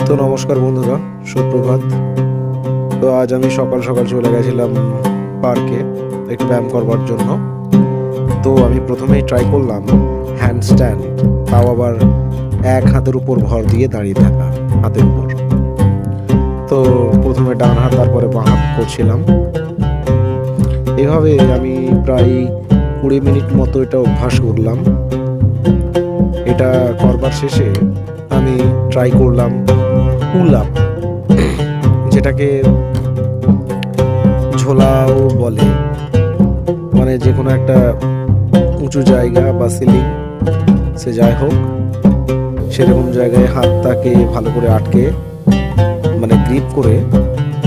তো নমস্কার বন্ধুরা, সুপ্রভাত। তো আজ আমি সকাল সকাল চলে গেছিলাম পার্কে একটু ব্যায়াম করবার জন্য। তো আমি প্রথমেই ট্রাই করলাম হ্যান্ডস্ট্যান্ড, তাও আবার এক হাতের উপর ভর দিয়ে দাঁড়িয়ে থাকা, হাতের উপর। তো প্রথমে ডান হাত, তারপরে বাঁ হাত করছিলাম। এভাবে আমি প্রায় 20 মিনিট মতো এটা অভ্যাস করলাম। এটা করবার শেষে আমি ট্রাই করলাম পুল আপ, যেটাকে ঝোলাও বলে, মানে যে কোনো একটা উঁচু জায়গা বা সিলিং, সে যাই হোক সেরকম জায়গায় হাতটাকে ভালো করে আটকে, মানে গ্রিপ করে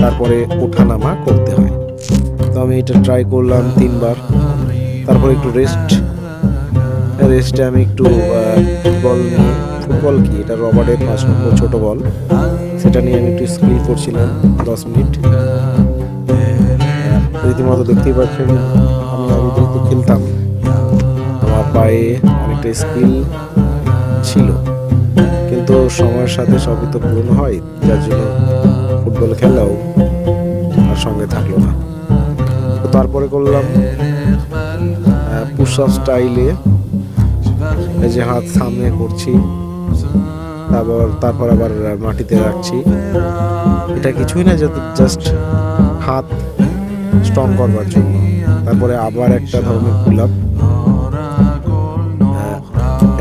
তারপরে ওঠানামা করতে হয়। তো আমি এটা ট্রাই করলাম 3 বার। তারপরে একটু রেস্টে আমি একটু ফুটবল কি এটা রবারের 5 নম্বর ছোট বল, সেটা নিয়ে আমি একটু স্কিল করছিলাম 10 মিনিট। রীতিমতো দেখতেই পাচ্ছেন আমি আগে যেহেতু খেলতাম, আমার পায়ে অনেকটা স্কিল ছিল, কিন্তু সময়ের সাথে সবই তো পূরণ হয়, যার জন্য ফুটবল খেলাও আর সঙ্গে থাকলো না। তো তারপরে করলাম পুশ আপ স্টাইলে, এই যে হাত সামনে করছি, তারপর আবার মাটিতে রাখছি। এটা কিছুই না, জাস্ট হাত স্ট্রং করবার জন্য। তারপরে আবার একটা ধরনের পুল আপ,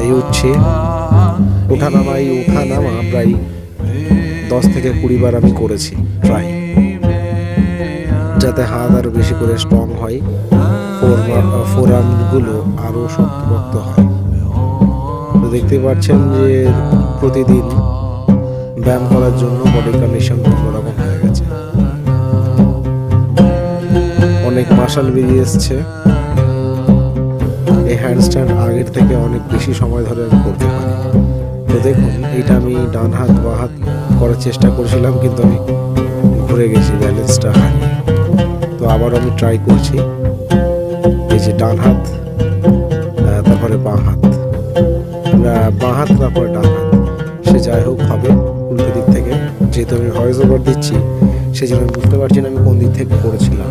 এই উঠছে ওঠানামা প্রায় 10 থেকে 20 বার আমি করেছি ট্রাই, যাতে হাত আরো বেশি করে স্ট্রং হয়, ফোর আর্মগুলো আরো শক্তপোক্ত হয়। তো দেখতে পাচ্ছেন যে প্রতিদিন ব্যায়াম করার জন্য বডি কন্ডিশন অন্যরকম হয়ে গেছে, অনেক মাসল বেরিয়ে এসছে। এই হ্যান্ডস্ট্যান্ড আগের থেকে অনেক বেশি সময় ধরে আমি করতে পারি। তো দেখুন, এটা আমি ডান হাত বাঁ হাত করার চেষ্টা করছিলাম, কিন্তু আমি ঘুরে গেছি, ব্যালেন্সটা হারিয়ে। তো আবার আমি ট্রাই করছি, এই যে ডান হাত তারপরে বাঁ হাত, তারপরে ডান হাত, সে যাই হোক হবে উল্টো দিক থেকে। যেহেতু আমি ভয়েস ওভার দিচ্ছি, সেই জন্য আমি বুঝতে পারছি না আমি কোন দিক থেকে করেছিলাম।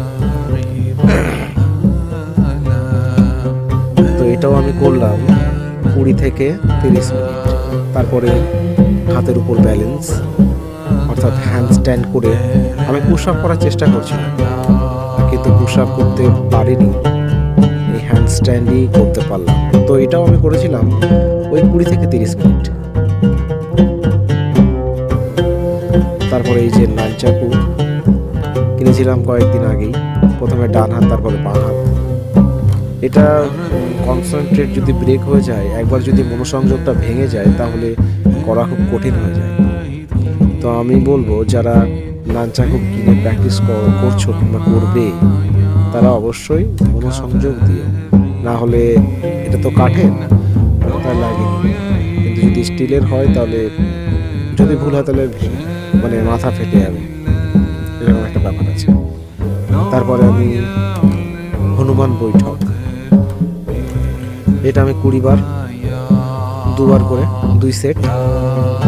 তো এটাও আমি করলাম 20 থেকে 30 মিনিট। তারপরে হাতের উপর ব্যালেন্স, অর্থাৎ হ্যান্ড স্ট্যান্ড করে আমি পুশ আপ করার চেষ্টা করছিলাম, কিন্তু পুশ আপ করতে পারিনি, এই হ্যান্ড স্ট্যান্ডই করতে পারলাম। তো এটাও আমি করেছিলাম ওই 20 থেকে 30 মিনিট। তারপরে এই যে নানচাকু কিনেছিলাম কয়েকদিন আগেই, প্রথমে ডান হাত তারপরে বাঁ হাত। এটা কনসেন্ট্রেট যদি ব্রেক হয়ে যায়, একবার যদি মনোসংযোগটা ভেঙে যায়, তাহলে করা খুব কঠিন হয়ে যায়। তো আমি বলবো, যারা নানচাকু কিনে প্র্যাকটিস করছো কিংবা করবে, তারা অবশ্যই মনোসংযোগ দিও, না হলে এটা তো কাঠের, তার লাগেনি। কিন্তু যদি স্টিলের হয়, তাহলে যদি ভুল হয় তাহলে মানে মাথা ফেটে যাবে, এরকম একটা ব্যাপার আছে। তারপরে আমি হনুমান বৈঠক, এটা আমি 20 বার, 2 বার করে 2 সেট,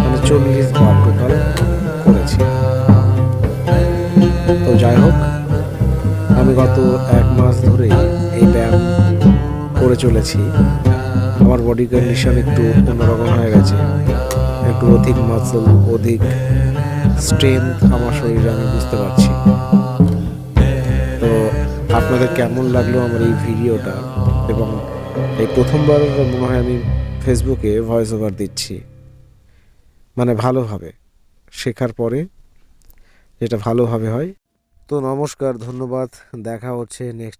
মানে 40 বার টোটাল করেছি। তো যাই হোক, আমি গত 1 মাস ধরে এই ব্যায়াম করে চলেছি। আমার বডি কন্ডিশন একটু অন্যরকম হয়ে গেছে, একটু অধিক মাসল, অধিক স্ট্রেংথ আমার শরীরে আমি বুঝতে পারছি। তো আপনাদের কেমন লাগলো আমার এই ভিডিওটা? এবং এই প্রথমবার মনে হয় আমি ফেসবুকে ভয়েস ওভার দিচ্ছি, মানে ভালোভাবে শেখার পরে যেটা ভালোভাবে হয়। তো নমস্কার, ধন্যবাদ, দেখা হচ্ছে নেক্সট